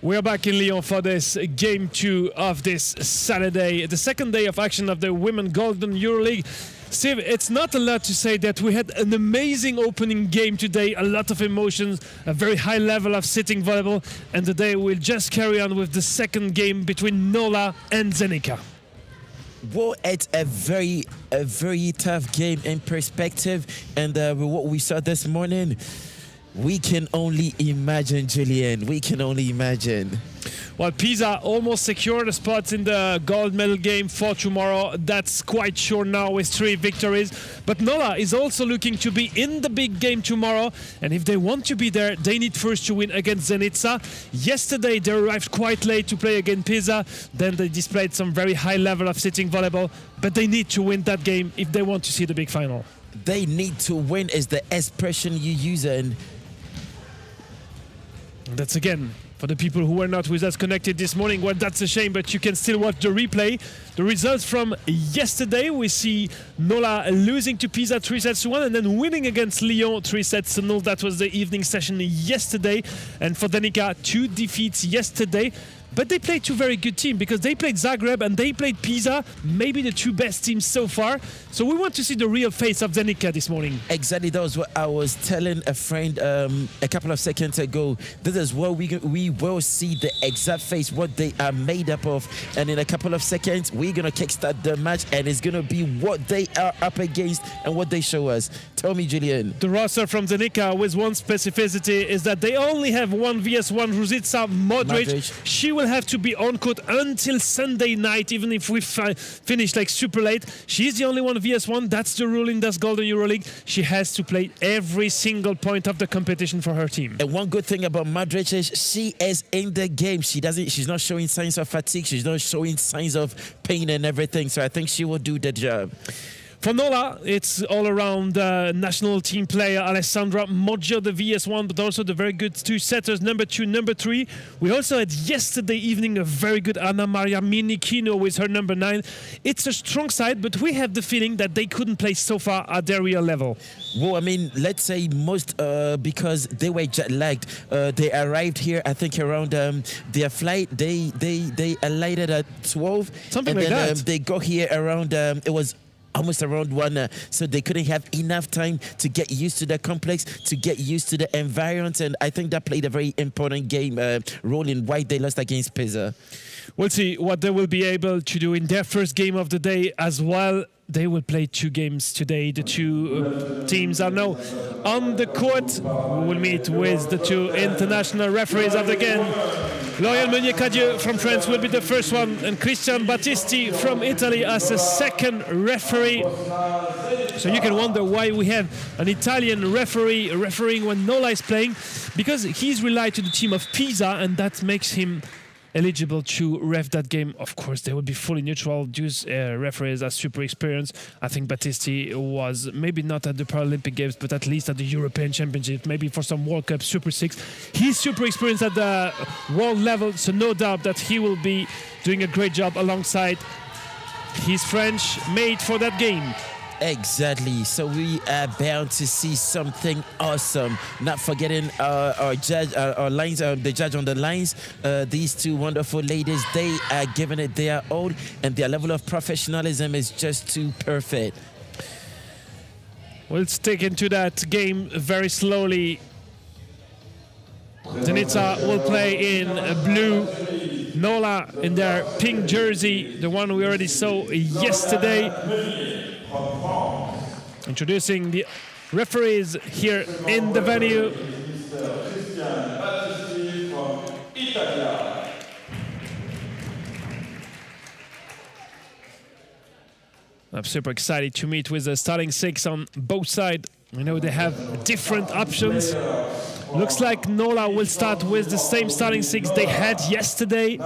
We're back in Lyon for this game 2 of this Saturday, the second day of action of the Women Golden EuroLeague. Steve, it's not a lot to say that we had an amazing opening game today, a lot of emotions, a very high level of sitting volleyball, and today we'll just carry on with the second game between Nola and Zenica. Well, it's a very tough game in perspective, and with what we saw this morning, we can only imagine, Julian. We can only imagine. Well, Pisa almost secured a spot in the gold medal game for tomorrow. That's quite sure now with 3 victories. But Nola is also looking to be in the big game tomorrow. And if they want to be there, they need first to win against Zenica. Yesterday, they arrived quite late to play against Pisa. Then they displayed some very high level of sitting volleyball. But they need to win that game if they want to see the big final. They need to win is the expression you use. And that's again for the people who were not with us connected this morning. Well, that's a shame, but you can still watch the replay. The results from yesterday, we see Nola losing to Pisa 3-1 and then winning against Lyon 3-0. That was the evening session yesterday. And for Zenica, 2 defeats yesterday. But they played 2 very good teams because they played Zagreb and they played Pisa, maybe the 2 best teams so far. So we want to see the real face of Zenica this morning. Exactly, that was what I was telling a friend a couple of seconds ago. This is what we will see the exact face, what they are made up of. And in a couple of seconds, we're going to kickstart the match and it's going to be what they are up against and what they show us. Tell me, Julian. The roster from Zenica with one specificity is that they only have 1 vs1 Ruzica Modric. She will have to be on court until Sunday night, even if we finish like super late. She's the only 1 vs1. That's the rule in this Golden EuroLeague. She has to play every single point of the competition for her team. And one good thing about Modric is she is in the game. She's not showing signs of fatigue. She's not showing signs of pain and everything. So I think she will do the job. For Nola, it's all around national team player Alessandra Moggio, the VS1, but also the very good 2 setters, number 2, number 3. We also had yesterday evening a very good Anna Maria Minichino with her number 9. It's a strong side, but we have the feeling that they couldn't play so far at their real level. Well, I mean, let's say most because they were jet-lagged. They arrived here, I think, around their flight. They alighted at 12. Something and like then, that. They got here around, it was almost around 1, so they couldn't have enough time to get used to the complex, to get used to the environment, and I think that played a very important game role in why they lost against Pisa. We'll see what they will be able to do in their first game of the day as well. They will play 2 games today. The 2 teams are now on the court. We will meet with the 2 international referees of the game. Lauriane Meunier-Cadieux from France will be the first one, and Christian Battisti from Italy as a second referee. So you can wonder why we have an Italian referee refereeing when Nola is playing, because he's relied to the team of Pisa, and that makes him eligible to ref that game. Of course, they will be fully neutral. These referees are super experienced. I think Battisti was maybe not at the Paralympic Games, but at least at the European Championship, maybe for some World Cup Super 6. He's super experienced at the world level, so no doubt that he will be doing a great job alongside his French mate for that game. Exactly. So we are bound to see something awesome. Not forgetting our judge, our lines, the judge on the lines. These 2 wonderful ladies, they are giving it their all, and their level of professionalism is just too perfect. We'll stick into that game very slowly. Zenica will play in blue. Nola in their pink jersey, the one we already saw yesterday. Introducing the referees here in the venue. I'm super excited to meet with the starting 6 on both sides. We know they have different options. Looks like Nola will start with the same starting 6 they had yesterday.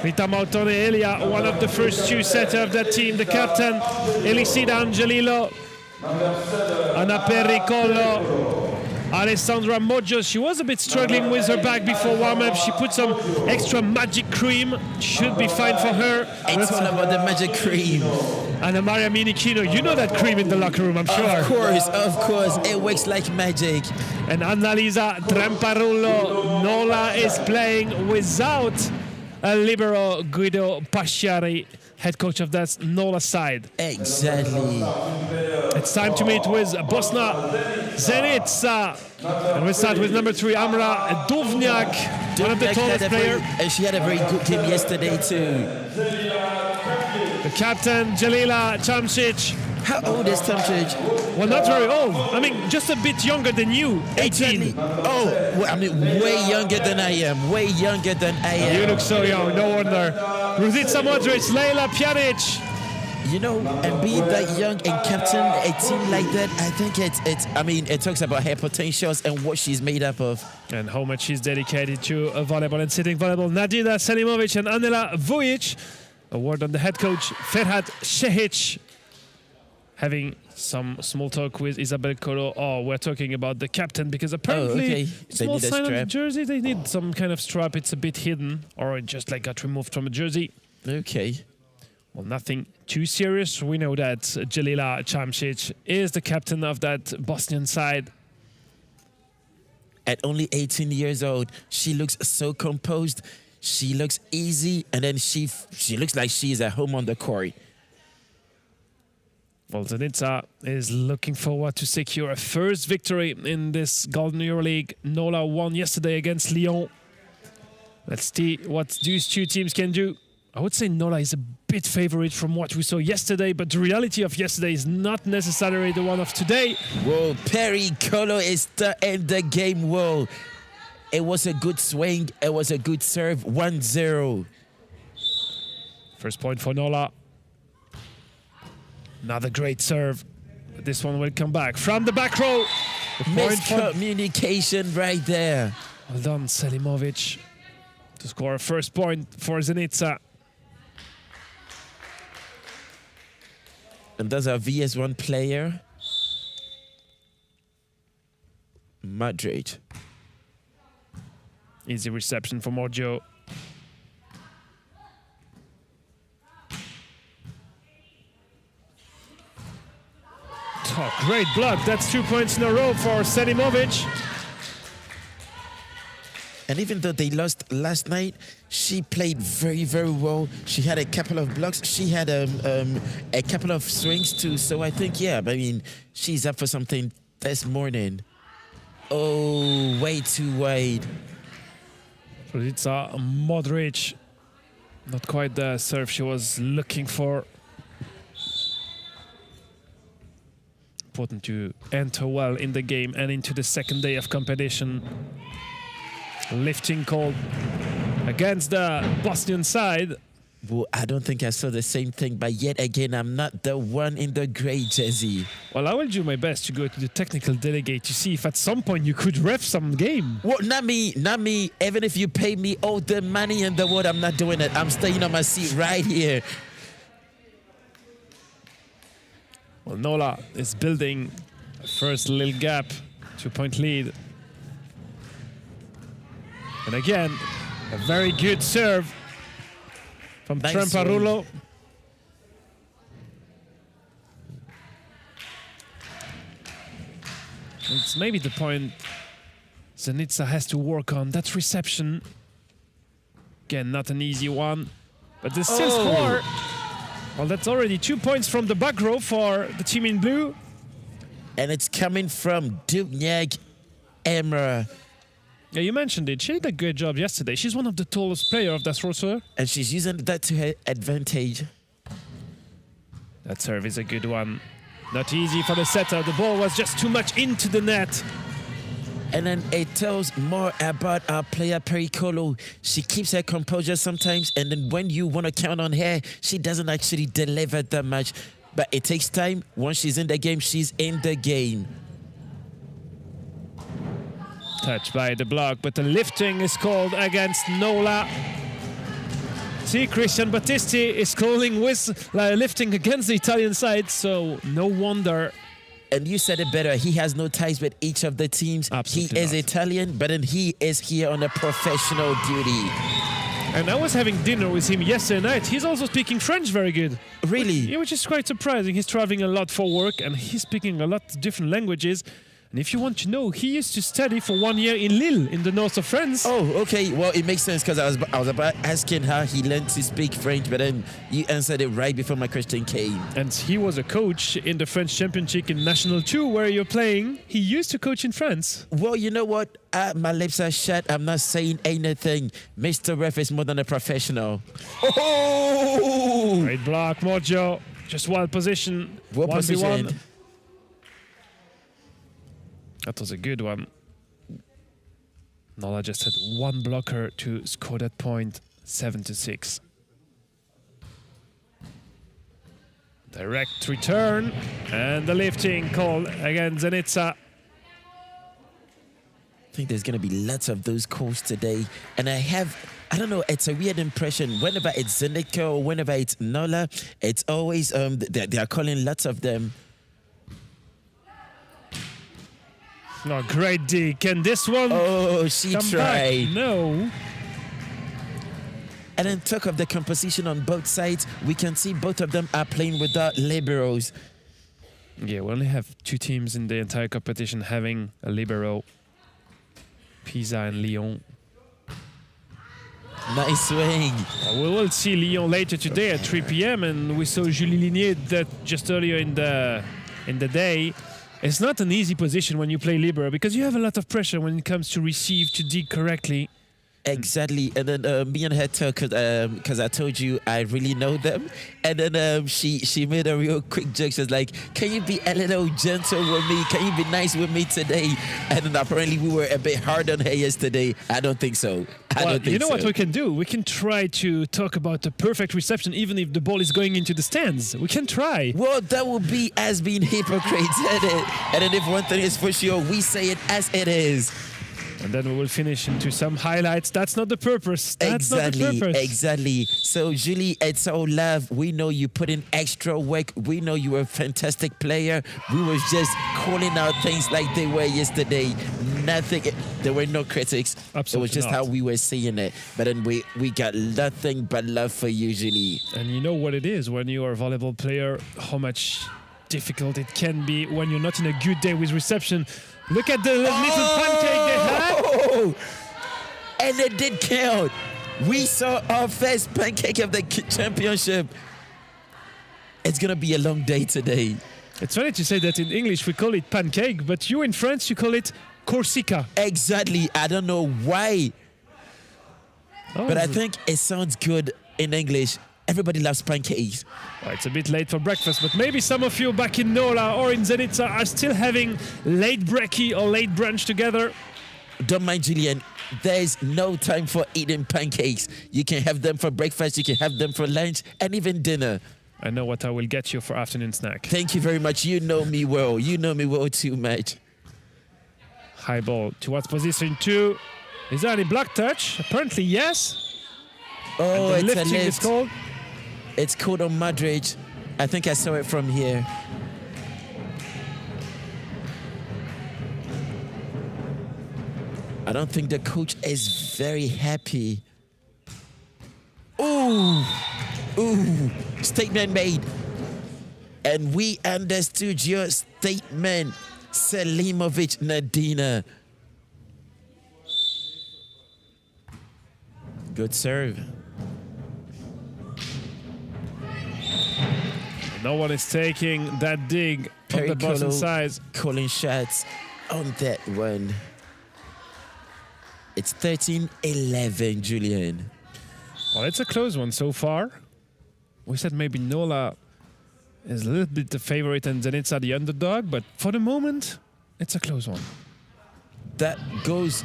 Rita Mautone-Elia, one of the first 2 setters of that team, the captain, Elisida Angelillo, Anna Pericolo, Alessandra Moggio. She was a bit struggling with her back before warm-up. She put some extra magic cream. Should be fine for her. It's all about the magic cream. Anna Maria Minichino, you know that cream in the locker room, I'm sure. Of course. It works like magic. And Annalisa Tremparulo, Nola is playing without a libero Guido Pasciari, head coach of that Nola side. Exactly. It's time to meet with Bosna Zenica. And we start with number 3, Amra Duvnjak, one of the tallest players. And she had a very good game yesterday too. The captain, Jalila Chamsic. How old is Chamsic? Well, not very old. I mean, just a bit younger than you, 18. Exactly. Oh, well, I mean, way younger than I am. Way younger than I am. You look so young, no wonder. Ruzica Modric, Leila Pjanic. You know, and being that young and captain a team like that, I think it talks about her potentials and what she's made up of. And how much she's dedicated to volleyball and sitting volleyball. Nadina Selimovic and Anela Vujic. A word on the head coach, Ferhat Shehic. Having some small talk with Isabel Colo. Oh, we're talking about the captain because apparently small sign on the jersey. They need some kind of strap. It's a bit hidden or it just like got removed from a jersey. Okay. Well, nothing too serious. We know that Jalila Chamsic is the captain of that Bosnian side. At only 18 years old, she looks so composed. She looks easy, and then she looks like she is at home on the court. Well, Zenica is looking forward to secure a first victory in this Golden EuroLeague. Nola won yesterday against Lyon. Let's see what these two teams can do. I would say Nola is a bit favorite from what we saw yesterday, but the reality of yesterday is not necessarily the one of today. Whoa, Perry Colo is to end the game. Whoa, it was a good swing. It was a good serve. 1-0. First point for Nola. Another great serve. But this one will come back from the back row. Miscommunication right there. Well done, Selimovic, to score a first point for Zenica. And that's our VS1 player, Madrid. Easy reception for Mojo. Oh, great block. That's 2 points in a row for Selimovic. And even though they lost last night, she played very, very well. She had a couple of blocks. She had a couple of swings too. So I think, yeah, I mean, she's up for something this morning. Oh, way too wide. It's Modric. Not quite the serve she was looking for. Important to enter well in the game and into the second day of competition. Lifting call against the Bosnian side. Well, I don't think I saw the same thing, but yet again, I'm not the one in the grey jersey. Well, I will do my best to go to the technical delegate to see if at some point you could ref some game. Well, not me. Even if you pay me all the money in the world, I'm not doing it. I'm staying on my seat right here. Well, Nola is building a first little gap, 2-point lead. And again, a very good serve from Tremparulo. It's maybe the point Zenica has to work on, that reception. Again, not an easy one, but they still score. Well, that's already 2 points from the back row for the team in blue. And it's coming from Dubnyag Emra. Yeah, you mentioned it. She did a good job yesterday. She's one of the tallest players of that roster. And she's using that to her advantage. That serve is a good one. Not easy for the setter. The ball was just too much into the net. And then it tells more about our player Pericolo. She keeps her composure sometimes, and then when you want to count on her, she doesn't actually deliver that much. But it takes time. Once she's in the game, she's in the game. Touched by the block, but the lifting is called against Nola. See, Christian Battisti is calling with lifting against the Italian side, so no wonder. And you said it better. He has no ties with each of the teams. Absolutely he is not. Italian, but then he is here on a professional duty. And I was having dinner with him yesterday night. He's also speaking French very good. Really? Yeah, which is quite surprising. He's traveling a lot for work and he's speaking a lot of different languages. And if you want to know, he used to study for 1 year in Lille, in the north of France. Oh, okay. Well, it makes sense because I was about asking how he learned to speak French, but then you answered it right before my question came. And he was a coach in the French Championship in National 2, where you're playing. He used to coach in France. Well, you know what? My lips are shut. I'm not saying anything. Mr. Ref is more than a professional. Oh! Great block, Mojo. Just one position. What position? That was a good one. Nola just had one blocker to score that point, 7-6. Direct return and the lifting call against Zenica. I think there's going to be lots of those calls today. And I don't know, it's a weird impression. Whenever it's Zenica or whenever it's Nola, it's always, they are calling lots of them. Oh, great D. Can this one she come tried. back? No. And then talk of the composition on both sides, we can see both of them are playing without liberos. Yeah, we only have 2 teams in the entire competition having a libero. Pisa and Lyon. Nice swing. We will see Lyon later today at 3 p.m. and we saw Julie Lignier that just earlier in the day. It's not an easy position when you play libero because you have a lot of pressure when it comes to receive, to dig correctly. Exactly. And then me and her talk because I told you I really know them. And then she made a real quick joke. She was like, can you be a little gentle with me? Can you be nice with me today? And then apparently we were a bit hard on her yesterday. I don't think so. I don't think you know so. what we can do? We can try to talk about the perfect reception even if the ball is going into the stands. We can try. Well, that would be as being hypocrites, isn't it? And then if one thing is for sure, we say it as it is. And then we will finish into some highlights. That's not the purpose. That's not the purpose. Exactly. So, Julie, it's all love. We know you put in extra work. We know you were a fantastic player. We were just calling out things like they were yesterday. Nothing. There were no critics. Absolutely It was just not. how we were seeing it. But then we got nothing but love for you, Julie. And you know what it is when you are a volleyball player, how much difficult it can be when you're not in a good day with reception. Look at the little pancake they had. And it did count. We saw our first pancake of the championship. It's going to be a long day today. It's funny to say that in English we call it pancake, but you in France, you call it Corsica. Exactly. I don't know why. But I think it sounds good in English. Everybody loves pancakes. Well, it's a bit late for breakfast, but maybe some of you back in Nola or in Zenica are still having late brekkie or late brunch together. Don't mind, Julian. There's no time for eating pancakes. You can have them for breakfast, you can have them for lunch, and even dinner. I know what I will get you for afternoon snack. Thank you very much. You know me well. You know me well too much. High ball towards position 2. Is there any block touch? Apparently, yes. Oh, and the it's a lifting lift. is called. It's called on Madrid. I think I saw it from here. I don't think the coach is very happy. Ooh, statement made. And we understood your statement, Selimovic Nadina. Good serve. No one is taking that dig on the Boston side. Calling shots on that one. It's 13-11, Julian. Well, it's a close one so far. We said maybe Nola is a little bit the favorite and Zenica the underdog, but for the moment, it's a close one. That goes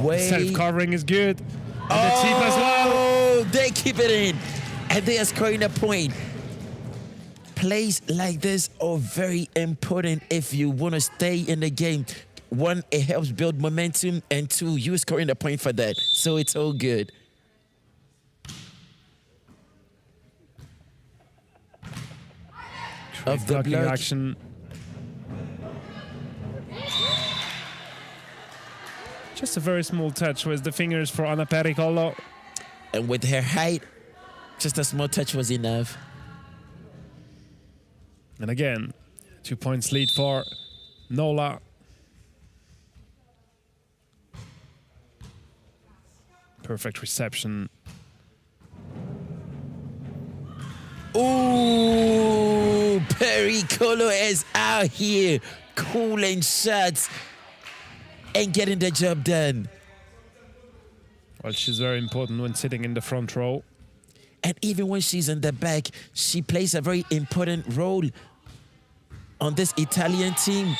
way... Self-covering is good. And the tip as well. Oh, they keep it in. And they are scoring a point. Plays like this are very important if you want to stay in the game. 1, it helps build momentum, and 2, you're scoring a point for that. So it's all good. Of the blocking block. action. Just a very small touch with the fingers for Anna Pericolo. And with her height, just a small touch was enough. And again, 2 points lead for Nola. Perfect reception. Ooh, Paravolley is out here cooling shots and getting the job done. Well, she's very important when sitting in the front row. And even when she's in the back, she plays a very important role on this Italian team.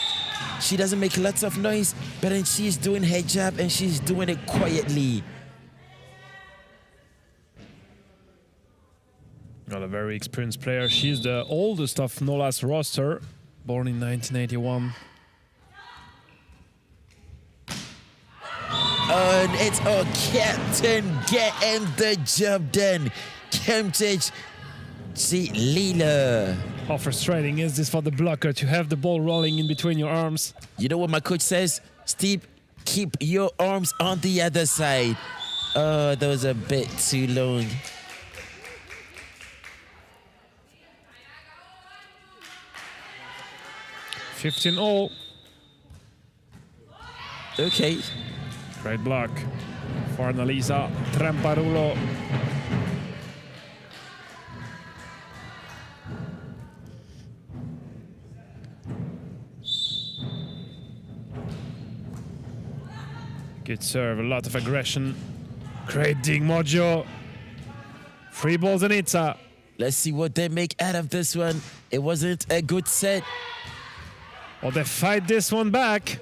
She doesn't make lots of noise, but then she's doing her job and she's doing it quietly. Not a very experienced player. She's the oldest of Nola's roster, born in 1981. And it's our captain getting the job done. Kemtic Lila. How frustrating is this for the blocker to have the ball rolling in between your arms? You know what my coach says? Steve, keep your arms on the other side. Oh, that was a bit too long. $15-all. Okay. Great block for Annalisa Tramparulo. Good serve, a lot of aggression. Great dig, Mojo. Free ball, Zenica. Let's see what they make out of this one. It wasn't a good set. Or they fight this one back.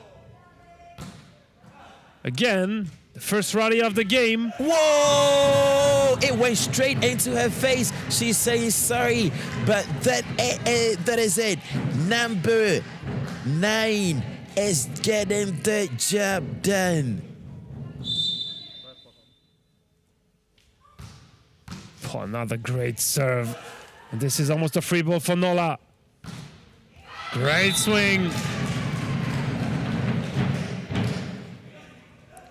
Again, the first rally of the game. Whoa! It went straight into her face. She's saying sorry, but that is it. Number 9 is getting the job done. Oh, another great serve. And this is almost a free ball for Nola. Great swing.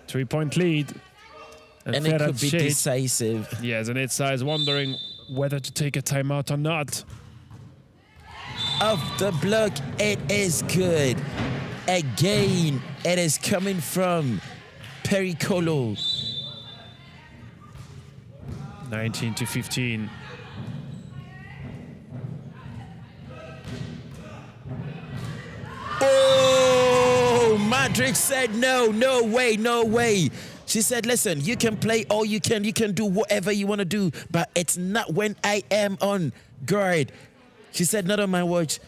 3-point lead. And it could be decisive. Yes, and Zenica is wondering whether to take a timeout or not. Off the block, it is good. Again, it is coming from Paravolley. 19-15. Oh, Madrid said no way, no way. She said, listen, you can play all you can do whatever you want to do, but it's not when I am on guard. She said, not on my watch.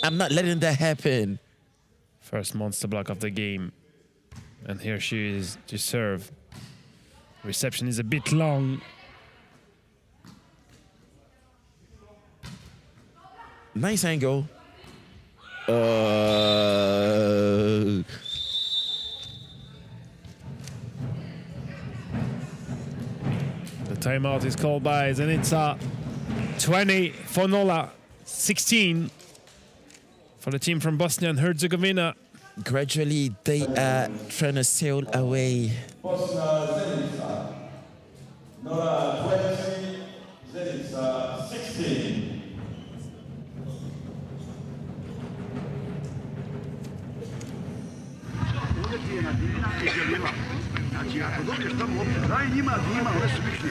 I'm not letting that happen. First monster block of the game. And here she is to serve. Reception is a bit long. Nice angle. The timeout is called by Zenica. 20 for Nola, 16 for the team from Bosnia and Herzegovina. Gradually, they are trying to sail away. BOSNA Zenica. Nola 20, Zenica 16. Znači, ako dobiješ tamo opet, daj njima, one su više.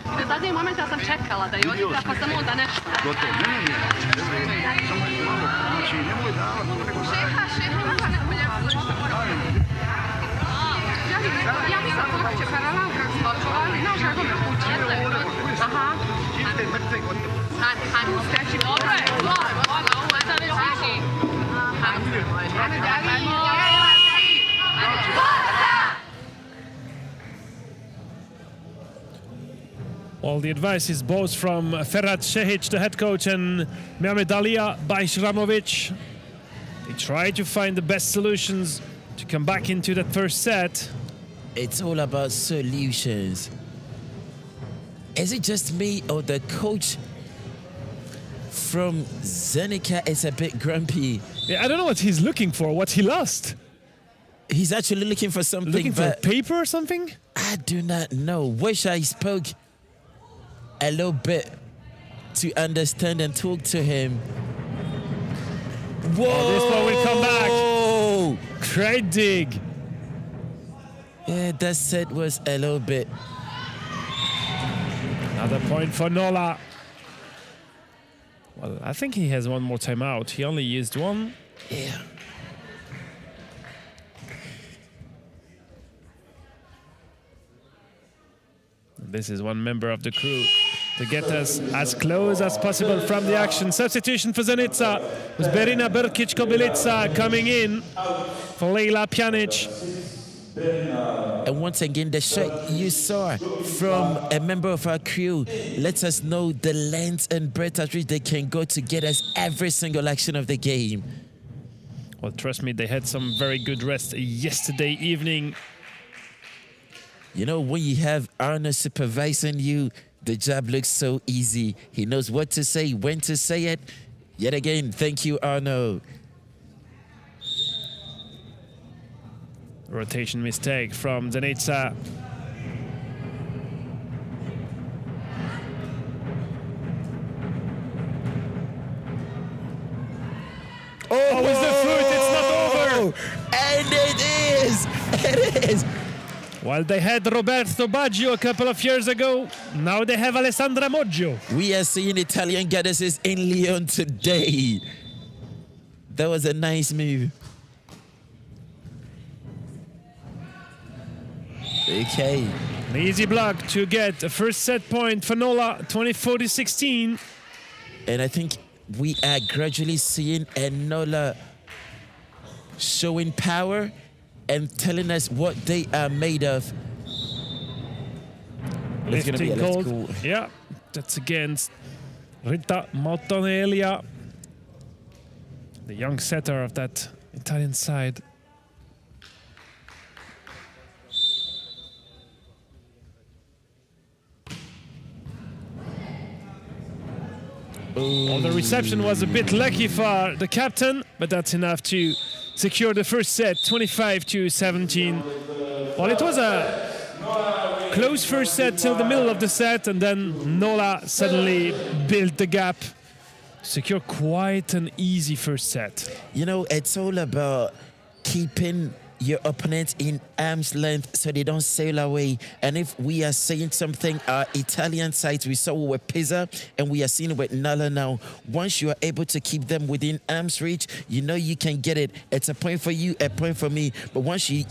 U zadnji moment ja sam čekala da je odigra, pa sam onda nešto. Gotovo, ne. Samo malo, znači, nemoj davati, nego Šeha, nema neko ljepo. Ja nisam kako će paralel kako skočovali, znaš kako me kuće. Aha. čiste mrtve gotovo. Hajmo, skreći. Dobro je, ovo je sad već viši. Well, the advice is both from Ferhat Šehić, the head coach, and Mehmet Alia Bajramovic. They try to find the best solutions to come back into that first set. It's all about solutions. Is it just me or the coach from Zenica is a bit grumpy? Yeah, I don't know what he's looking for, what he lost. He's actually looking for something. Looking for but paper or something? I do not know. Wish I spoke a little bit to understand and talk to him. Whoa! Oh, this one will come back. Great dig. Yeah, that set was a little bit. Another point for Nola. Well, I think he has one more timeout. He only used one. Yeah. This is one member of the crew to get us as close as possible from the action. Substitution for Zenica was Berina Berkic-Kobylica coming in for Leila Pjanic. And once again, the shot you saw from a member of our crew lets us know the length and breadth at which they can go to get us every single action of the game. Well, trust me, they had some very good rest yesterday evening. You know, when you have Arno supervising you, the job looks so easy. He knows what to say, when to say it. Yet again, thank you, Arno. Rotation mistake from Zenica. Oh, with the foot, it's not over. And it is. It is. While they had Roberto Baggio a couple of years ago, now they have Alessandra Moggio. We are seeing Italian goddesses in Lyon today. That was a nice move. Okay. An easy block to get a first set point for Nola, 24-16. And I think we are gradually seeing a Nola showing power and telling us what they are made of. It's going to be a Lifting left cold. goal. Yeah, that's against Rita Montonelia, the young setter of that Italian side. Well, the reception was a bit lucky for the captain, but that's enough to secure the first set, 25-17. Well, it was a close first set till the middle of the set, and then Nola suddenly built the gap, secure quite an easy first set. You know, it's all about keeping your opponent in arm's length so they don't sail away. And if we are saying something, our Italian sides, we saw with Pisa and we are seeing with Nola now. Once you are able to keep them within arm's reach, you know you can get it. It's a point for you, a point for me. But once you,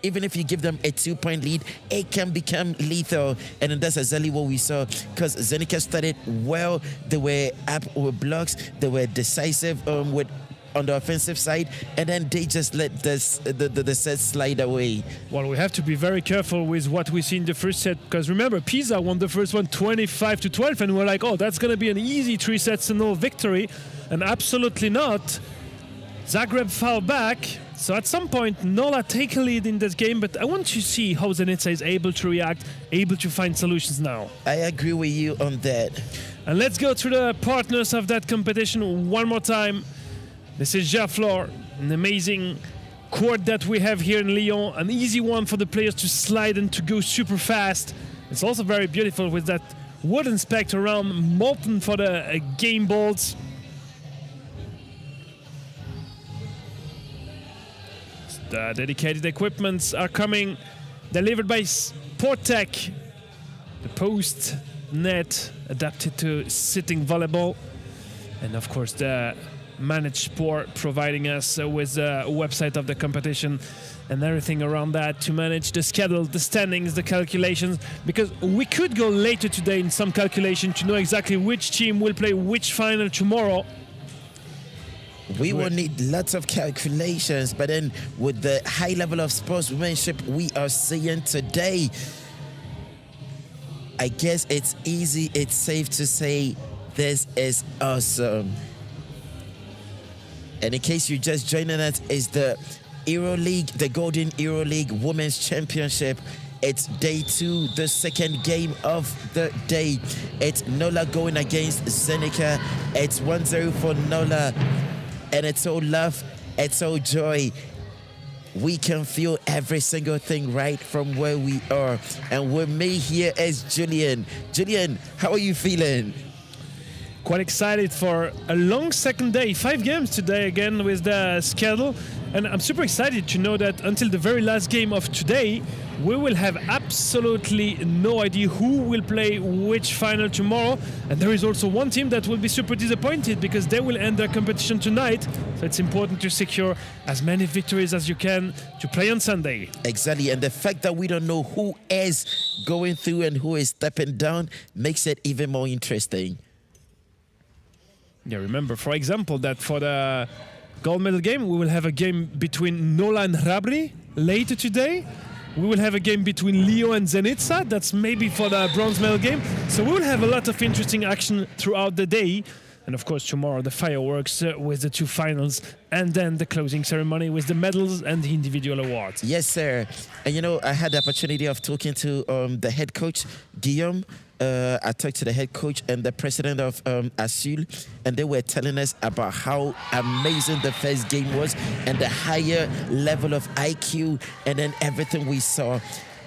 even if you give them a 2-point lead, it can become lethal. And that's exactly what we saw, because Zenica started well. They were up with blocks. They were decisive with on the offensive side, and then they just let the set slide away. Well, we have to be very careful with what we see in the first set, because remember, Pisa won the first one 25-12, and we're like, oh, that's going to be an easy 3-0 victory, and absolutely not. Zagreb fell back, so at some point, Nola take a lead in this game, but I want to see how Zenica is able to react, able to find solutions now. I agree with you on that. And let's go through the partners of that competition one more time. This is Jaflor, an amazing court that we have here in Lyon, an easy one for the players to slide and to go super fast. It's also very beautiful with that wooden spec around molten for the game balls. The dedicated equipments are coming, delivered by Sporttech. The post net adapted to sitting volleyball, and of course the Managed Sport providing us with a website of the competition and everything around that to manage the schedule, the standings, the calculations, because we could go later today in some calculation to know exactly which team will play which final tomorrow. We will need lots of calculations, but then with the high level of sportsmanship we are seeing today, I guess it's easy, it's safe to say this is awesome. And in case you're just joining us, it's the EuroLeague, the Golden EuroLeague Women's Championship. It's day 2, the second game of the day. It's Nola going against Zenica. It's 1-0 for Nola. And it's all love, it's all joy. we can feel every single thing right from where we are. And with me here is Julian. Julian, how are you feeling? Quite excited for a long second day, 5 games today again with the schedule. And I'm super excited to know that until the very last game of today, we will have absolutely no idea who will play which final tomorrow. And there is also one team that will be super disappointed because they will end their competition tonight. So it's important to secure as many victories as you can to play on Sunday. Exactly. And the fact that we don't know who is going through and who is stepping down makes it even more interesting. Yeah, remember, for example, that for the gold medal game, we will have a game between Nola and Rabri later today. We will have a game between Leo and Zenica. That's maybe for the bronze medal game. So we will have a lot of interesting action throughout the day. And of course, tomorrow, the fireworks with the 2 finals. And then the closing ceremony with the medals and the individual awards. Yes, sir. And you know, I had the opportunity of talking to the head coach, Guillaume. I talked to the head coach and the president of ASUL, and they were telling us about how amazing the first game was and the higher level of IQ and then everything we saw.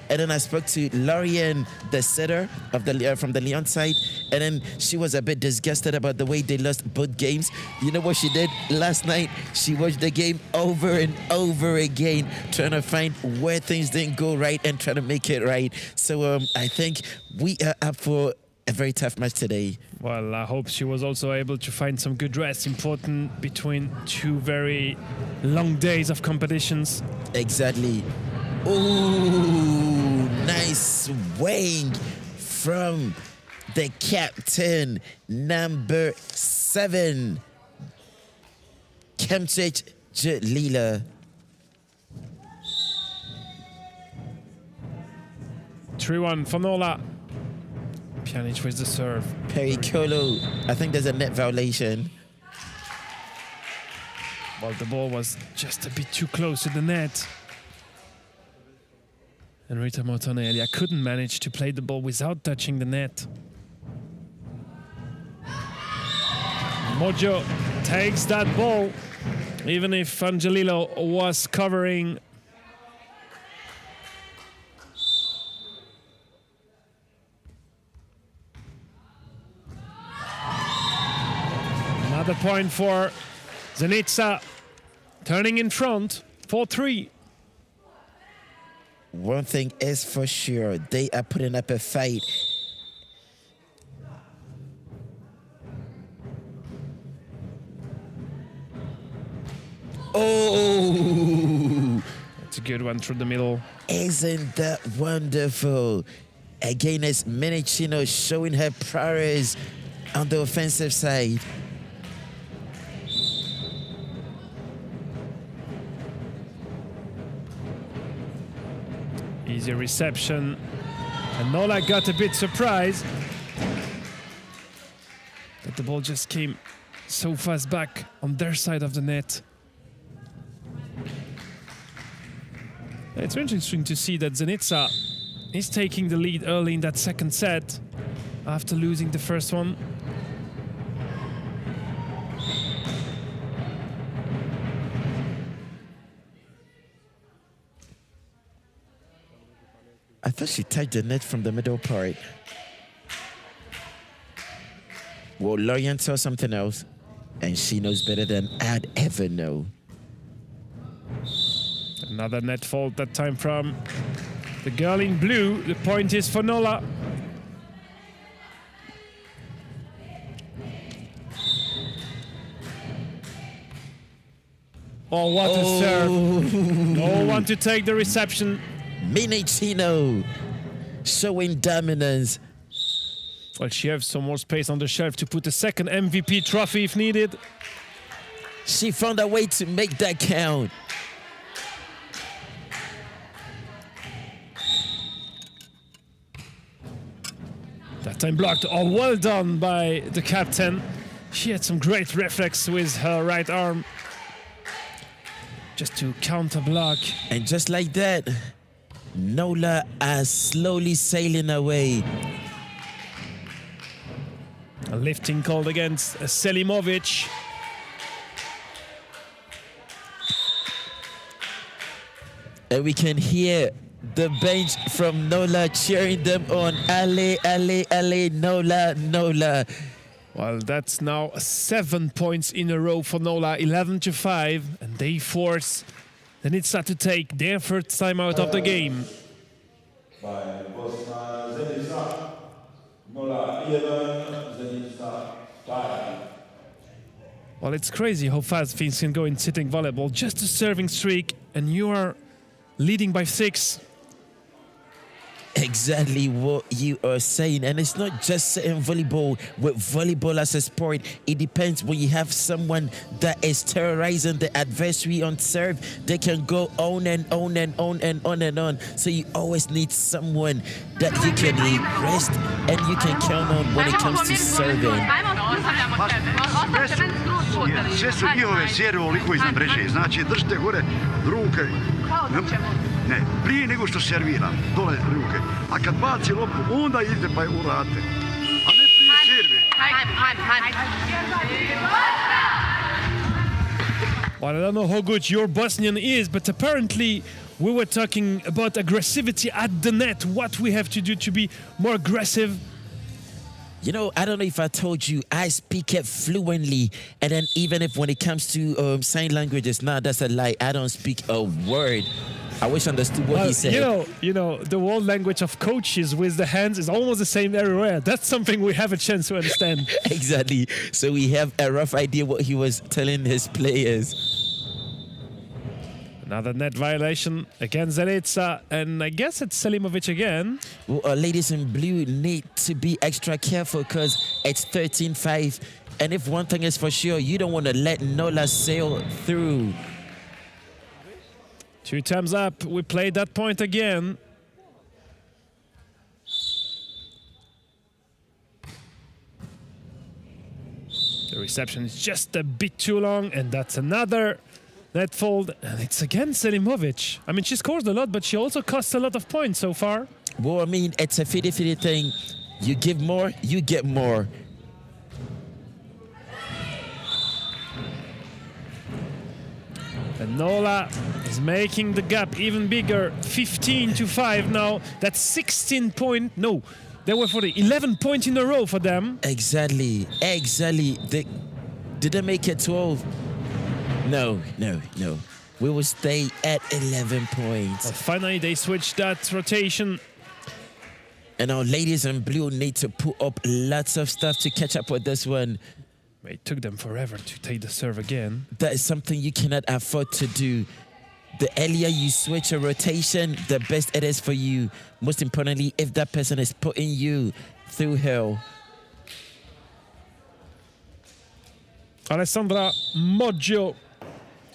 And then I spoke to Lorian, the setter of the from the Lyon side, and then she was a bit disgusted about the way they lost both games. You know what she did last night? She watched the game over and over again, trying to find where things didn't go right and trying to make it right. So I think we are up for a very tough match today. Well, I hope she was also able to find some good rest, important between 2 very long days of competitions. Exactly. Oh, nice swing from the captain, number 7, Kemchich Jalila. 3-1 for Nola. Pjanic with the serve. Pericolo, I think there's a net violation. Well, the ball was just a bit too close to the net. And Rita Montanelli couldn't manage to play the ball without touching the net. Mojo takes that ball, even if Angelillo was covering. Another point for Zenica, turning in front, 4-3. One thing is for sure, they are putting up a fight. Oh! That's a good one through the middle. Isn't that wonderful? Again, it's Menechino showing her prowess on the offensive side. Easy reception. And Nola got a bit surprised that the ball just came so fast back on their side of the net. It's interesting to see that Zenica is taking the lead early in that second set after losing the first one. I thought she tied the net from the middle part. Well, Lorian saw something else, and she knows better than I'd ever know. Another net fault, that time from the girl in blue. The point is for Nola. Oh, what a serve. No one to take the reception. Menechino showing dominance. Well, she has some more space on the shelf to put a second MVP trophy if needed. She found a way to make that count. That time blocked. Oh, well done by the captain. She had some great reflex with her right arm just to counter block. And just like that, Nola are slowly sailing away. A lifting called against Selimovic. And we can hear the bench from Nola cheering them on. Ale, ale, ale, Nola, Nola. Well, that's now 7 points in a row for Nola, 11-5, and they force Zenica to take their first time out of the game. By BOSNA Zenica. Nola 11, Zenica 5. Well, it's crazy how fast things can go in sitting volleyball. Just a serving streak, and you are leading by 6. Exactly what you are saying. And it's not just sitting volleyball. With volleyball as a sport, it depends. When you have someone that is terrorizing the adversary on serve, they can go on and on and on and on and on. So you always need someone that you can rest and you can count on when it comes to serving. Sve su njihove servoli koji znam reći. Znači, držite gore ruke. Ne, prije nego što servira, dole ruke. A kad baci loptu, onda ide pa je urate. A ne prije servi. Well, I don't know how good your Bosnian is, but apparently we were talking about aggressivity at the net, what we have to do to be more aggressive. You know, I don't know if I told you, I speak it fluently. And then even if when it comes to sign languages, nah, that's a lie. I don't speak a word. I wish I understood what he said. You know, the world language of coaches with the hands is almost the same everywhere. That's something we have a chance to understand. Exactly. So we have a rough idea what he was telling his players. Another net violation against Zenica, and I guess it's Selimovic again. Well, ladies in blue need to be extra careful because it's 13-5. And if one thing is for sure, you don't want to let Nola sail through. 2 times up, we played that point again. The reception is just a bit too long, and that's another net fold, and it's again Selimovic. I mean, she scores a lot, but she also costs a lot of points so far. Well, I mean, it's a 50-50 thing. You give more, you get more. And Nola is making the gap even bigger, 15-5 now. That's 16 point. No, they were for the 11 point in a row for them. Exactly, exactly. Did they make it 12? No. We will stay at 11 points. Well, finally, they switched that rotation. And our ladies in blue need to put up lots of stuff to catch up with this one. It took them forever to take the serve again. That is something you cannot afford to do. The earlier you switch a rotation, the best it is for you. Most importantly, if that person is putting you through hell. Alessandra Moggio.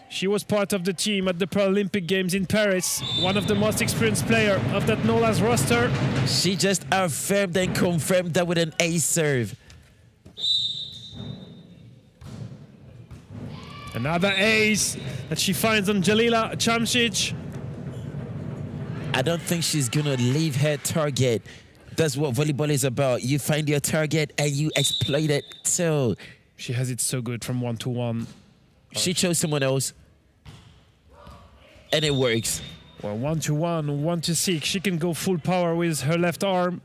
She was part of the team at the Paralympic Games in Paris. One of the most experienced players of that Nola's roster. She just affirmed and confirmed that with an ace serve. Another ace that she finds on Jalila Chamsic. I don't think she's going to leave her target. That's what volleyball is about. You find your target and you exploit it. So she has it so good from 1-1. She chose someone else. And it works. Well, 1-1, 1-6. She can go full power with her left arm.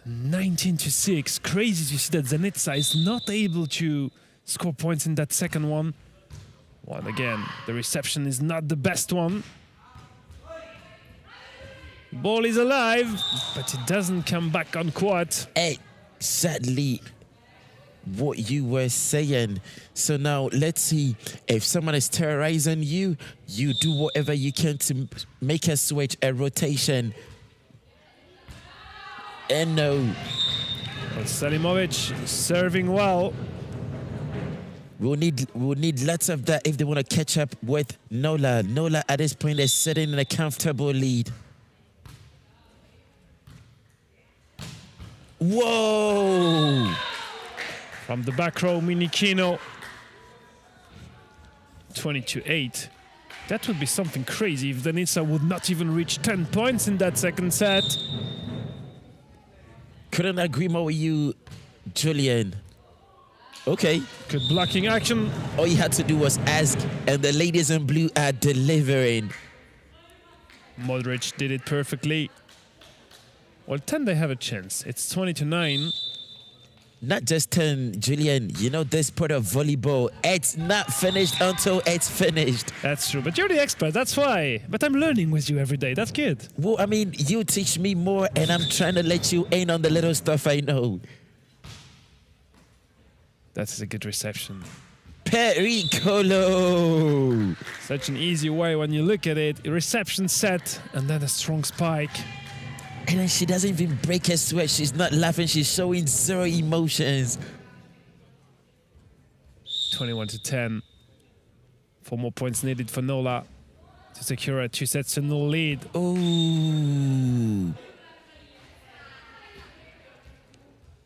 19-6. Crazy to see that Zenica is not able to score points in that second one. Well, again, the reception is not the best one. Ball is alive, but it doesn't come back on court. Exactly what you were saying. So now let's see, if someone is terrorizing you, you do whatever you can to make a switch, a rotation. And no. Well, Selimovic serving well. We'll need lots of that if they want to catch up with Nola. Nola at this point is sitting in a comfortable lead. Whoa! From the back row, Minikino. 22-8. That would be something crazy if Zenica would not even reach 10 points in that second set. Couldn't agree more with you, Julian. Okay. Good blocking action. All you had to do was ask, and the ladies in blue are delivering. Modric did it perfectly. Well, 10 they have a chance. It's 20-9. Not just 10, Julian. You know this part of volleyball. It's not finished until it's finished. That's true, but you're the expert, that's why. But I'm learning with you every day, that's good. Well, I mean, you teach me more, and I'm trying to let you in on the little stuff I know. That's a good reception. Pericolo. Such an easy way when you look at it. A reception set, and then a strong spike. And then she doesn't even break her sweat. She's not laughing. She's showing zero emotions. 21-10. 4 more points needed for Nola to secure a 2-0 lead. Ooh.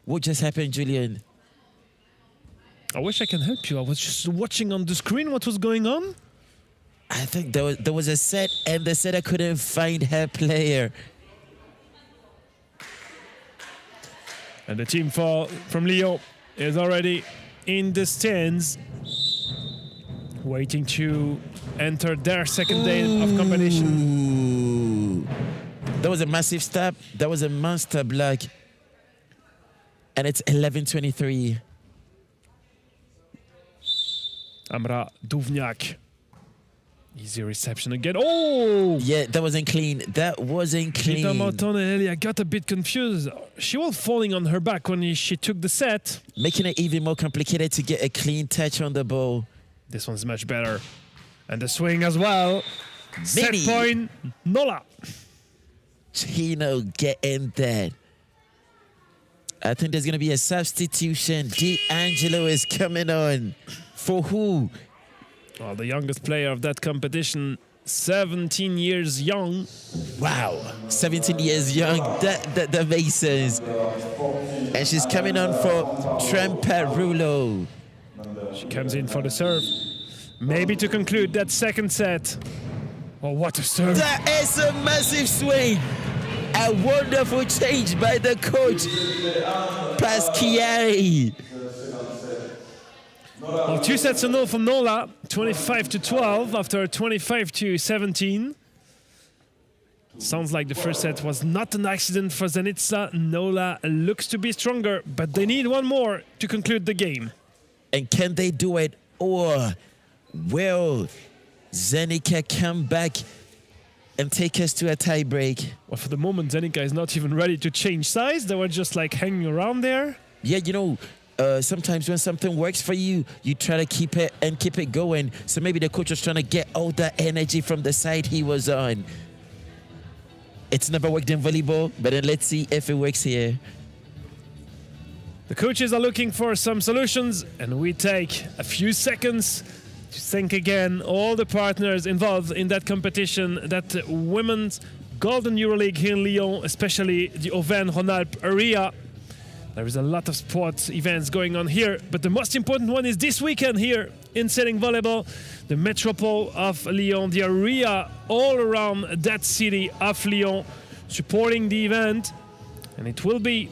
What just happened, Julian? I wish I can help you. I was just watching on the screen what was going on. I think there was a set, and the setter couldn't find her player. And the team from Lyon is already in the stands, waiting to enter their second day of competition. Ooh. That was a massive step. That was a monster block. And it's 11-23. Amra Duvniak. Easy reception again. Oh! Yeah, that wasn't clean. That wasn't clean. I got a bit confused. She was falling on her back when she took the set. Making it even more complicated to get a clean touch on the ball. This one's much better. And the swing as well. Set point, Nola. Chino getting that. I think there's going to be a substitution. D'Angelo is coming on. For who? Well, the youngest player of that competition, 17 years young. Wow, 17 years young. That makes sense. And she's coming on for Paravolley. She comes in for the serve. Maybe to conclude that second set. Oh, what a serve. That is a massive swing. A wonderful change by the coach, Paschiari. Well, 2-0 for Nola, 25-12 after 25-17. Sounds like the first set was not an accident for Zenica. Nola looks to be stronger, but they need one more to conclude the game. And can they do it, or will Zenica come back and take us to a tie break? Well, for the moment, Zenica is not even ready to change size. They were just like hanging around there. Yeah, you know, sometimes when something works for you, you try to keep it going. So maybe the coach was trying to get all that energy from the side he was on. It's never worked in volleyball, but then let's see if it works here. The coaches are looking for some solutions, and we take a few seconds to thank again all the partners involved in that competition, that Women's Golden EuroLeague here in Lyon, especially the Auvergne-Rhône-Alpes area. There is a lot of sports events going on here, but the most important one is this weekend here in Sitting Volleyball, the metropole of Lyon, the area all around that city of Lyon, supporting the event. And it will be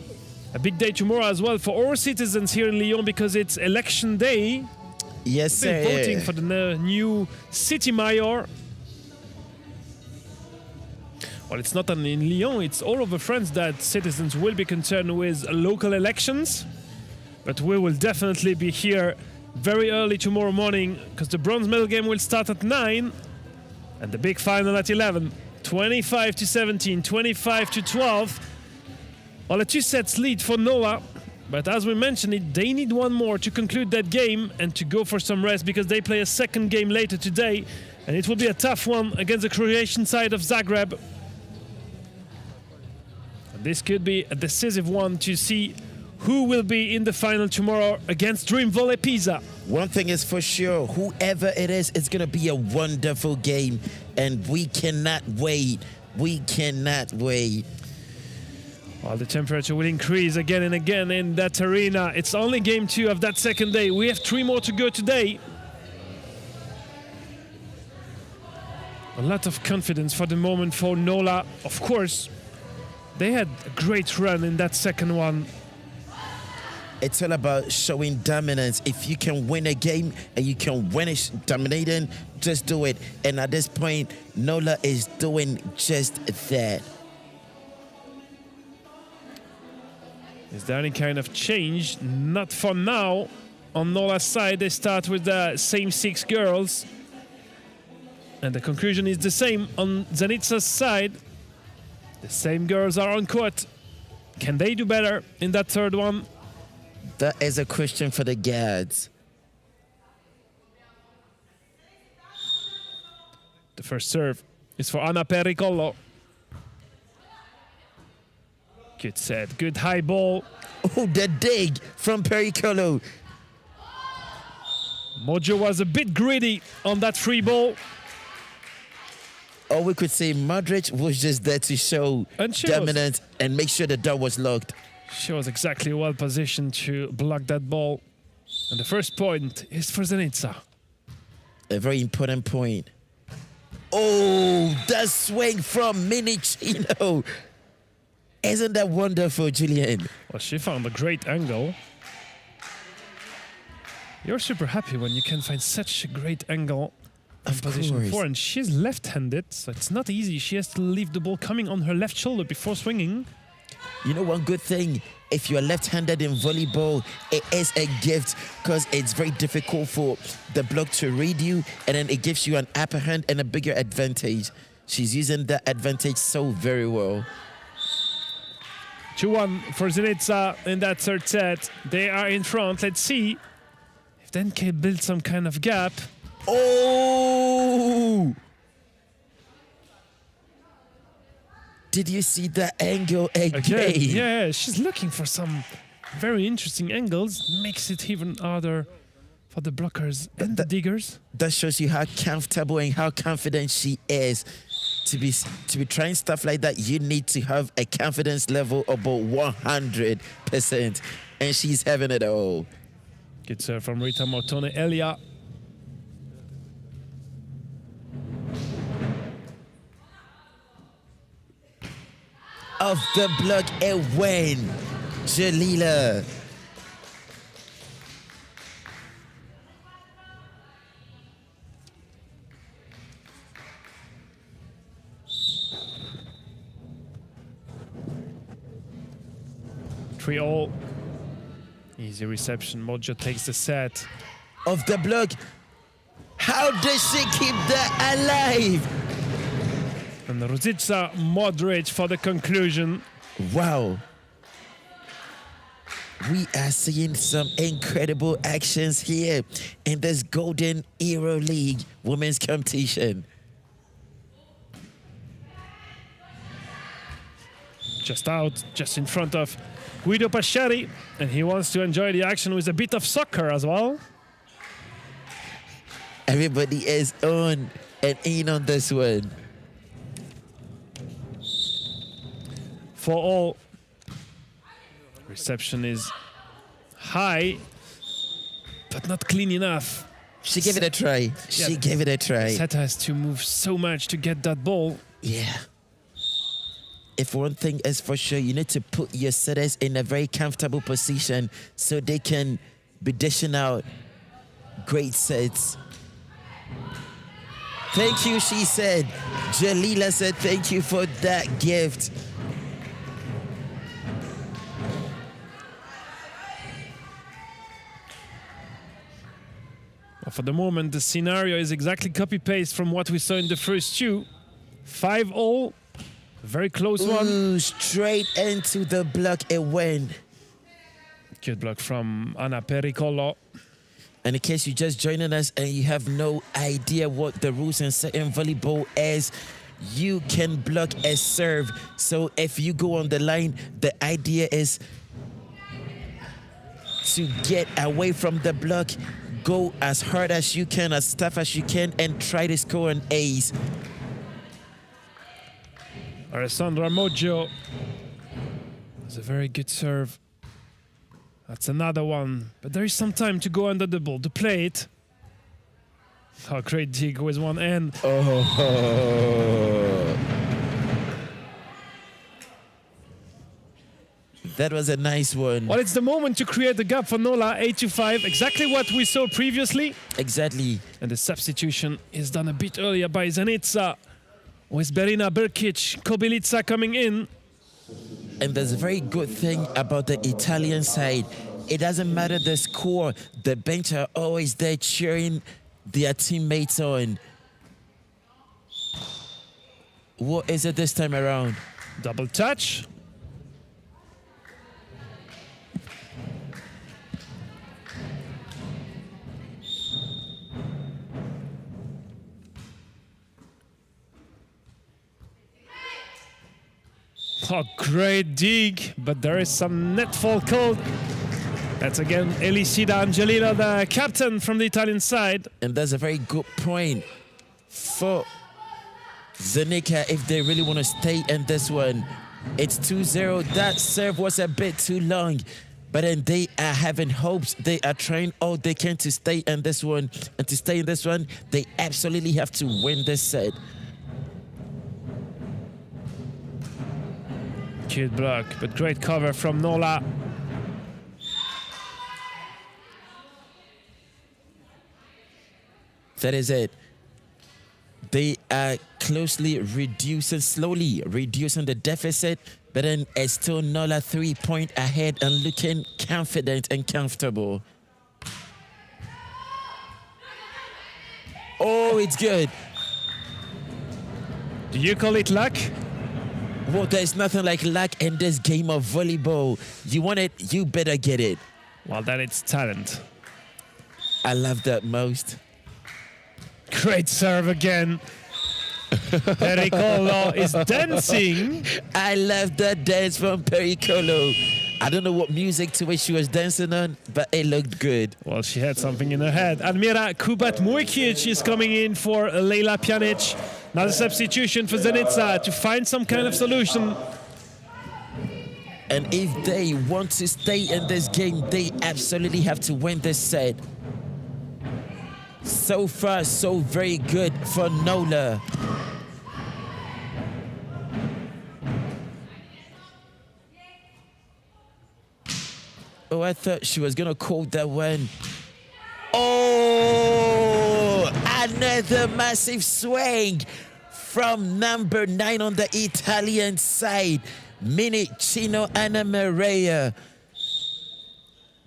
a big day tomorrow as well for our citizens here in Lyon, because it's election day. Yes, sir. We're voting for the new city mayor. Well, it's not only in Lyon, it's all over France that citizens will be concerned with local elections. But we will definitely be here very early tomorrow morning, because the bronze medal game will start at 9 and the big final at 11. 25-17, 25-12. Well, a 2-set lead for Nola. But as we mentioned, they need one more to conclude that game and to go for some rest, because they play a second game later today. And it will be a tough one against the Croatian side of Zagreb. This could be a decisive one to see who will be in the final tomorrow against Dream Volley Pisa. One thing is for sure, whoever it is, it's going to be a wonderful game, and we cannot wait. We cannot wait. Well, the temperature will increase again and again in that arena. It's only game 2 of that second day. We have 3 more to go today. A lot of confidence for the moment for Nola, of course. They had a great run in that second one. It's all about showing dominance. If you can win a game and you can win it dominating, just do it. And at this point, Nola is doing just that. Is there any kind of change? Not for now. On Nola's side, they start with the same 6 girls. And the conclusion is the same on Zenica's side. The same girls are on court. Can they do better in that third one? That is a question for the Gads. The first serve is for Anna Pericollo. Good set, good high ball. Oh, the dig from Pericollo. Mojo was a bit greedy on that free ball. Or we could say Modric was just there to show dominance and make sure the door was locked. She was exactly well positioned to block that ball. And the first point is for Zenica. A very important point. Oh, that swing from Minicino. Isn't that wonderful, Julian? Well, she found a great angle. You're super happy when you can find such a great angle in position 4. And she's left-handed, so it's not easy. She has to leave the ball coming on her left shoulder before swinging. You know one good thing, if you're left-handed in volleyball, it is a gift because it's very difficult for the block to read you, and then it gives you an upper hand and a bigger advantage. She's using that advantage so very well. 2-1 for Zenica in that third set. They are in front. Let's see if they can build some kind of gap. Oh! Did you see that angle again? Yeah, she's looking for some very interesting angles. Makes it even harder for the blockers and the diggers. That shows you how comfortable and how confident she is. To be trying stuff like that, you need to have a confidence level about 100%. And she's having it all. Good serve from Rita Mortone Elia. Off the block, a win. Jalila. All easy reception. Mojo takes the set. Off the block. How does she keep that alive? And Ruzica Modric for the conclusion. Wow. We are seeing some incredible actions here in this Golden Euro League women's competition. Just out, just in front of Guido Pasciari, and he wants to enjoy the action with a bit of soccer as well. Everybody is on and in on this one. For all, reception is high, but not clean enough. She gave it a try. She gave it a try. Seta has to move so much to get that ball. Yeah. If one thing is for sure, you need to put your setters in a very comfortable position so they can be dishing out great sets. Thank you, she said. Jalila said thank you for that gift. Well, for the moment, the scenario is exactly copy-paste from what we saw in the first two. 5-all. Very close one. Ooh, straight into the block, it went. Good block from Anna Pericollo. And in case you're just joining us and you have no idea what the rules in certain volleyball is, you can block a serve. So if you go on the line, the idea is to get away from the block, go as hard as you can, as tough as you can, and try to score an ace. Alessandra Mojo. That's a very good serve. That's another one. But there is some time to go under the ball to play it. Oh, great dig with one end. Oh. That was a nice one. Well, it's the moment to create the gap for Nola, 8-5, exactly what we saw previously. Exactly. And the substitution is done a bit earlier by Zenica, with Berina Berkic, Kobilica coming in. And there's a very good thing about the Italian side. It doesn't matter the score. The bench are always there cheering their teammates on. What is it this time around? Double touch. Oh, great dig, but there is some net fall called. That's again Elisida Angelino, the captain from the Italian side. And that's a very good point for Zenica if they really want to stay in this one. It's 2-0. That serve was a bit too long, but then they are having hopes. They are trying all they can to stay in this one. And to stay in this one, they absolutely have to win this set. Cute block, but great cover from Nola. That is it. They are slowly reducing the deficit, but then it's still Nola 3 points ahead and looking confident and comfortable. Oh, it's good. Do you call it luck? Well, there's nothing like luck in this game of volleyball. You want it, you better get it. Well, then it's talent. I love that most. Great serve again. Pericolo is dancing. I love that dance from Pericolo. I don't know what music to which she was dancing on, but it looked good. Well, she had something in her head. Admira Kubat Mujkic is coming in for Leila Pjanic. Another substitution for Zenica to find some kind of solution. And if they want to stay in this game, they absolutely have to win this set. So far, so very good for Nola. Oh, I thought she was going to call that one. Oh, another massive swing from number 9 on the Italian side, Minicino Anna Maria.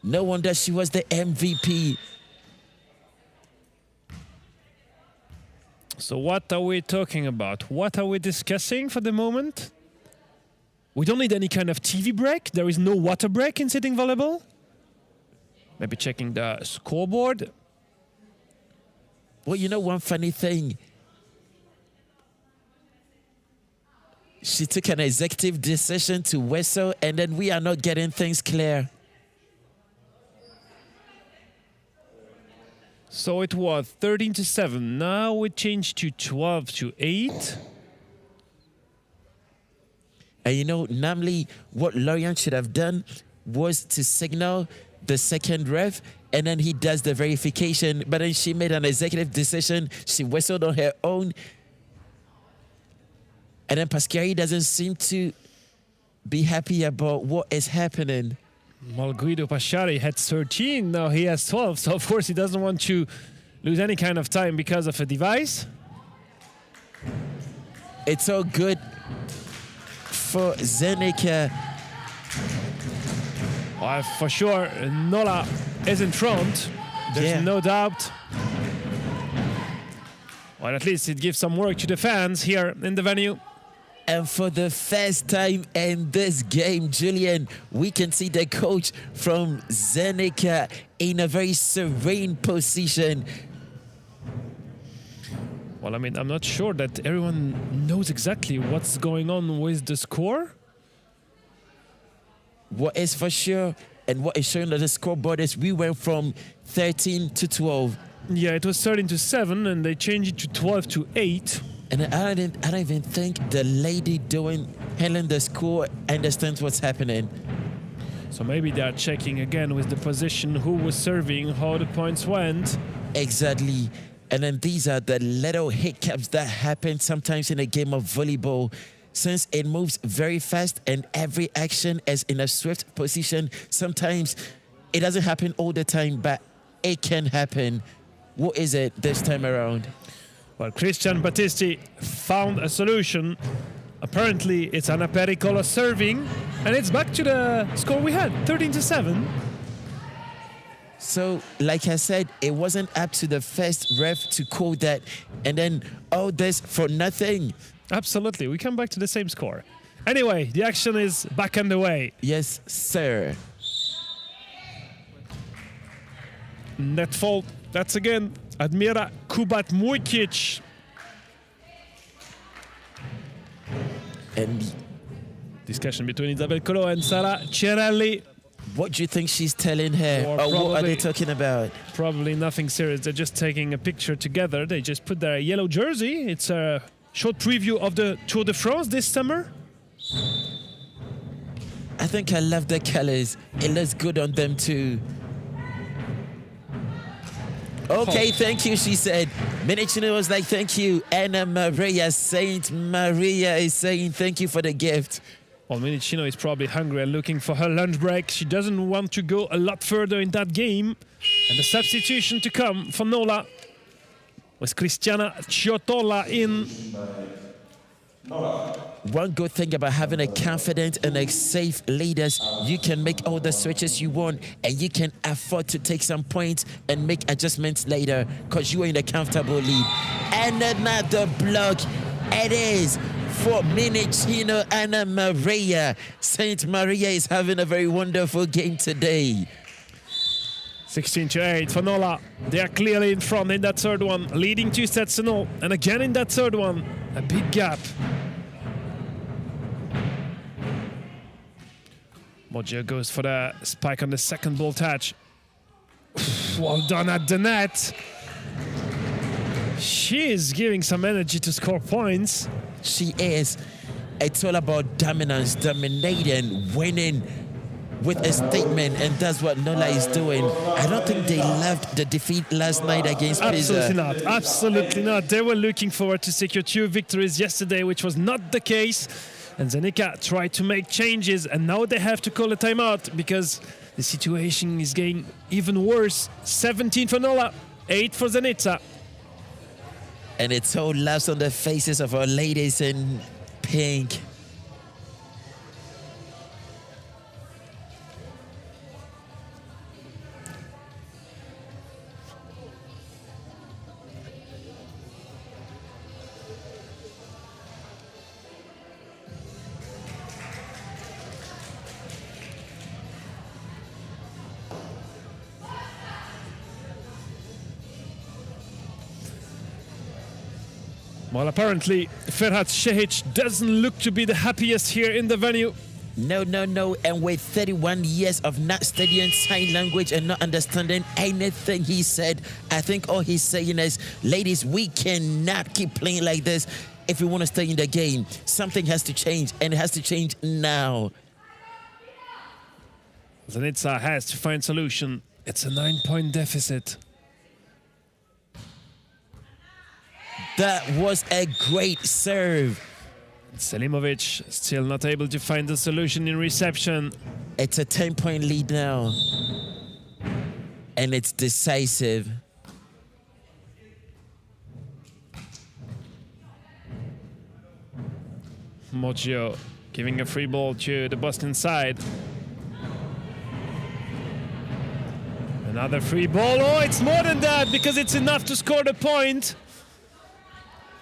No wonder she was the MVP. So what are we talking about? What are we discussing for the moment? We don't need any kind of TV break. There is no water break in sitting volleyball. Maybe checking the scoreboard. Well, you know one funny thing? She took an executive decision to whistle, and then we are not getting things clear. So it was 13-7. Now we changed to 12-8. And you know, normally what Lorian should have done was to signal the second ref, and then he does the verification. But then she made an executive decision. She whistled on her own. And then Pasquari doesn't seem to be happy about what is happening. Well, Guido Pasciari had 13, now he has 12, so of course he doesn't want to lose any kind of time because of a device. It's all good for Zenica. Well, for sure, Nola is in front. There's no doubt. Well, at least it gives some work to the fans here in the venue. And for the first time in this game, Julian, we can see the coach from Zenica in a very serene position. Well, I mean, I'm not sure that everyone knows exactly what's going on with the score. What is for sure and what is showing on the scoreboard is we went from 13-12. Yeah, it was 13-7 and they changed it to 12-8. And I don't even think the lady handling the score understands what's happening. So maybe they are checking again with the position, who was serving, how the points went. Exactly. And then these are the little hiccups that happen sometimes in a game of volleyball. since it moves very fast and every action is in a swift position, sometimes it doesn't happen all the time, but it can happen. What is it this time around? Well, Christian Battisti found a solution. Apparently, it's Anna Pericola serving, and it's back to the score we had, 13-7. So, like I said, it wasn't up to the first ref to call that, and then all this for nothing. Absolutely, we come back to the same score. Anyway, the action is back underway. Yes, sir. Net fault, that's again Admira Kubat Mujkic. And Discussion between Isabel Colo and Sara Cerelli. what do you think she's telling her? Or what are they talking about? Probably nothing serious. They're just taking a picture together. They just put their yellow jersey. It's a short preview of the Tour de France this summer. I think I love the colors. It looks good on them too. Okay, thank you, she said. Minicino was like, thank you. Anna Maria, Saint Maria is saying thank you for the gift. Well, Minicino is probably hungry and looking for her lunch break. She doesn't want to go a lot further in that game. And the substitution to come for Nola was Cristiana Ciotola in. One good thing about having a confident and a safe leaders, you can make all the switches you want and you can afford to take some points and make adjustments later because you are in a comfortable lead. And another block. It is for Minicino Anna Maria. Saint Maria is having a very wonderful game today. 16-8 for Nola. They are clearly in front in that third one, leading 2-0. And again in that third one, a big gap. Moggio goes for the spike on the second ball touch. Well done at the net. She is giving some energy to score points. She is. It's all about dominance, dominating, winning with a statement, and that's what Nola is doing. I don't think they loved the defeat last night against Pisa. Absolutely not. Absolutely not. They were looking forward to secure 2 victories yesterday, which was not the case. And Zenica tried to make changes, and now they have to call a timeout because the situation is getting even worse. 17 for Nola, 8 for Zenica. And it's all lost on the faces of our ladies in pink. Well, apparently, Ferhat Shehic doesn't look to be the happiest here in the venue. No. And with 31 years of not studying sign language and not understanding anything he said, I think all he's saying is, ladies, we cannot keep playing like this if we want to stay in the game. Something has to change, and it has to change now. Zenica has to find solution. It's a 9-point deficit. That was a great serve. Selimovic still not able to find the solution in reception. It's a 10-point lead now. And it's decisive. Moggio giving a free ball to the Boston side. Another free ball. Oh, it's more than that because it's enough to score the point.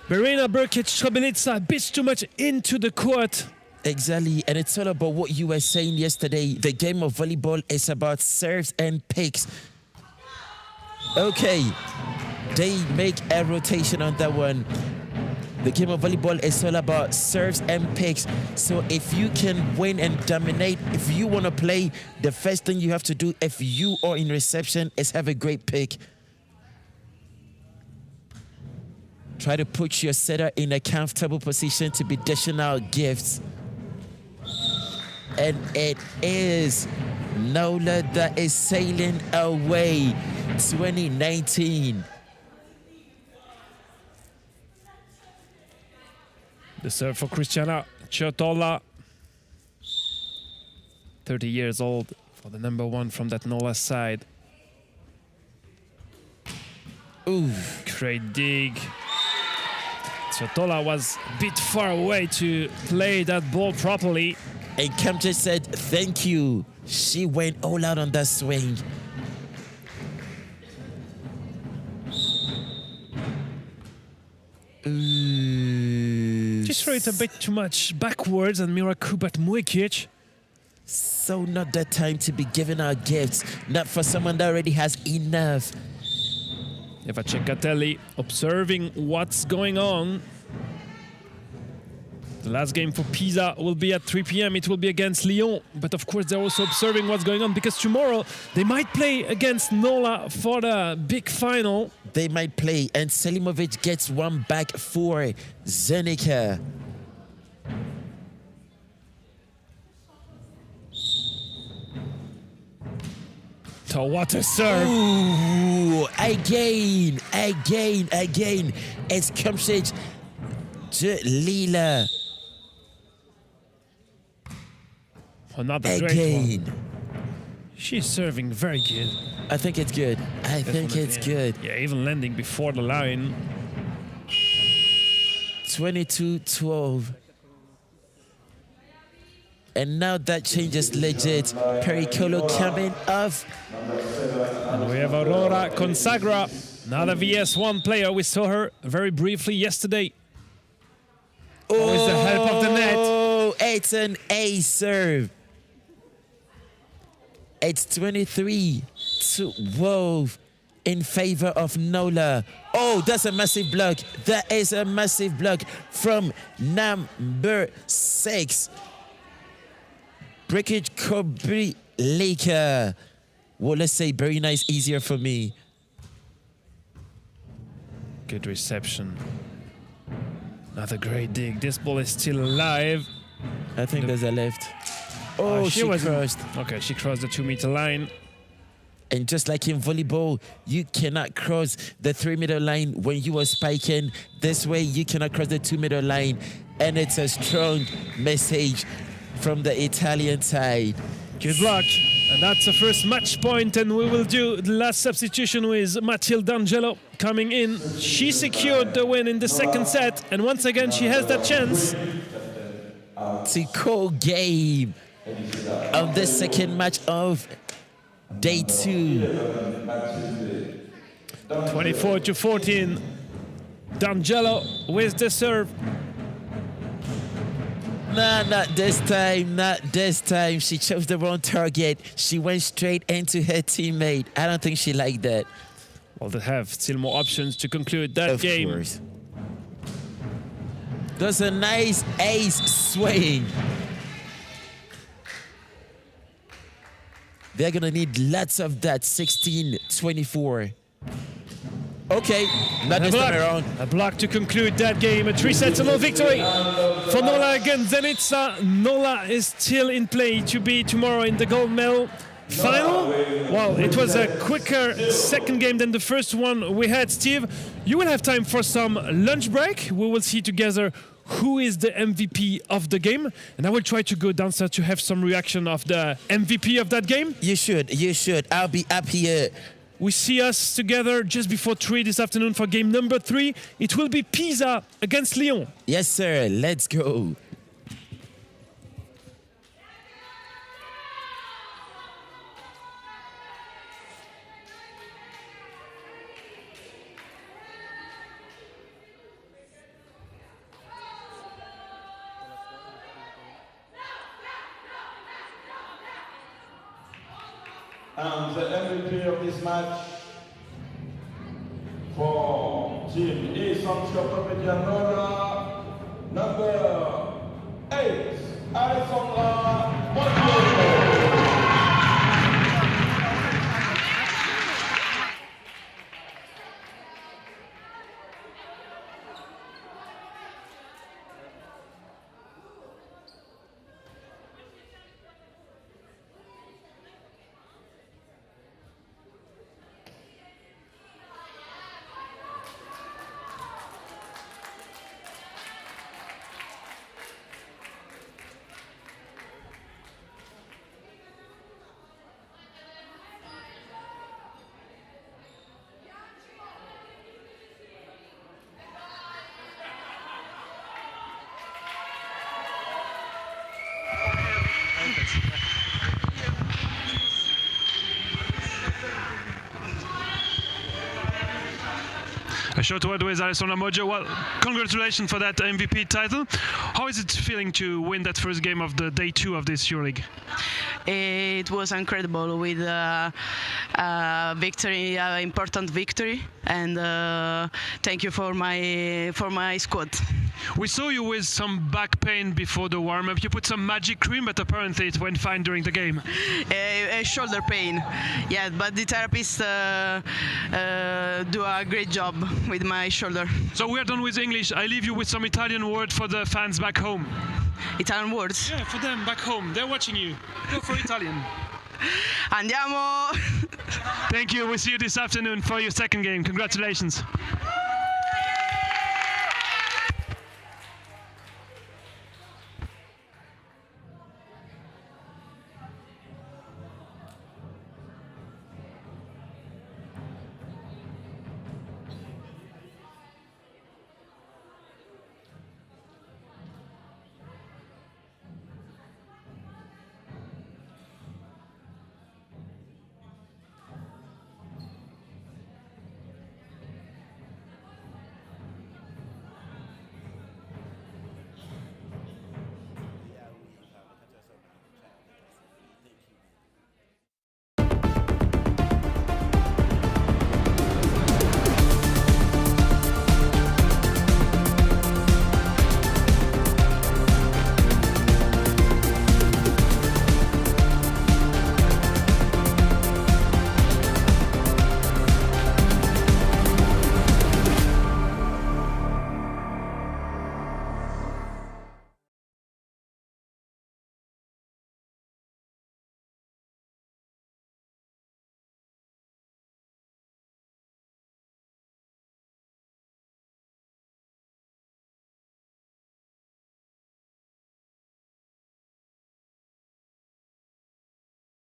Verena Brkic-Srebrenica a bit too much into the court. Exactly, and it's all about what you were saying yesterday. The game of volleyball is about serves and picks. Okay, they make a rotation on that one. The game of volleyball is all about serves and picks. So if you can win and dominate, if you want to play, the first thing you have to do if you are in reception is have a great pick. Try to put your setter in a comfortable position to be dishing out gifts. And it is Nola that is sailing away. 2019. The serve for Cristiana Ciotola, 30 years old, for the number one from that Nola side. Ooh. Great dig. Ciotola was a bit far away to play that ball properly. And Kamche said, thank you. She went all out on that swing. She threw it a bit too much backwards and Mirakubat Muikic. So not the time to be giving out gifts. Not for someone that already has enough. Eva Ceccatelli observing what's going on. The last game for Pisa will be at 3 p.m. It will be against Lyon. But of course, they're also observing what's going on because tomorrow they might play against Nola for the big final. They might play, and Selimovic gets one back for Zenica. So what a serve. Ooh, again. It's Kamche Lila. Another great one. She's serving very good. I think it's good. I think it's good. Yeah, even landing before the line. 22-12. And now that changes legit. Pericolo coming off. And we have Aurora Consagra, another VS1 player. We saw her very briefly yesterday. With the help of the net. Oh, it's an ace serve. It's 23-12 in favor of Nola. Oh, that's a massive block. That is a massive block from number 6. Breakage Kobri Laker. Well, let's say very nice, easier for me. Good reception. Another great dig. This ball is still alive. I think there's a left. Oh, she crossed. Okay, she crossed the 2-meter line. And just like in volleyball, you cannot cross the 3-meter line when you are spiking. This way, you cannot cross the 2-meter line. And it's a strong message from the Italian side. Good luck. And that's the first match point, and we will do the last substitution with Mathilde Angelo coming in. She secured the win in the second set, and once again, she has that chance to call game of the second match of day 2. 24-14. D'Angelo with the serve. Nah, not this time, not this time. She chose the wrong target. She went straight into her teammate. I don't think she liked that. Well, they have still more options to conclude that game. Of course. That's a nice ace swing. They're going to need lots of that. 16-24. Okay, not this time around. A block to conclude that game. A 3-set-0 victory for Nola against Zenica. Nola is still in play to be tomorrow in the gold medal final. Well, it was a quicker second game than the first one we had. Steve, you will have time for some lunch break. We will see together who is the MVP of the game. And I will try to go downstairs to have some reaction of the MVP of that game. You should. I'll be up here. We see us together just before 3 this afternoon for game number 3. It will be Pisa against Lyon. Yes, sir. Let's go. And the MVP of this match for Team A Santi Ortopedie Nola, number 8, Alessandra Montiel. A short word with Alessandro Moggio. Well, congratulations for that MVP title. How is it feeling to win that first game of the day 2 of this EuroLeague? It was incredible with victory, important victory, and thank you for my squad. We saw you with some back pain before the warm-up. You put some magic cream, but apparently it went fine during the game. A shoulder pain, yeah, but the therapist do a great job with my shoulder. So we're done with English. I leave you with some Italian word for the fans back home. Italian words? Yeah, for them back home. They're watching you. Go for Italian. Andiamo! Thank you. We'll see you this afternoon for your second game. Congratulations.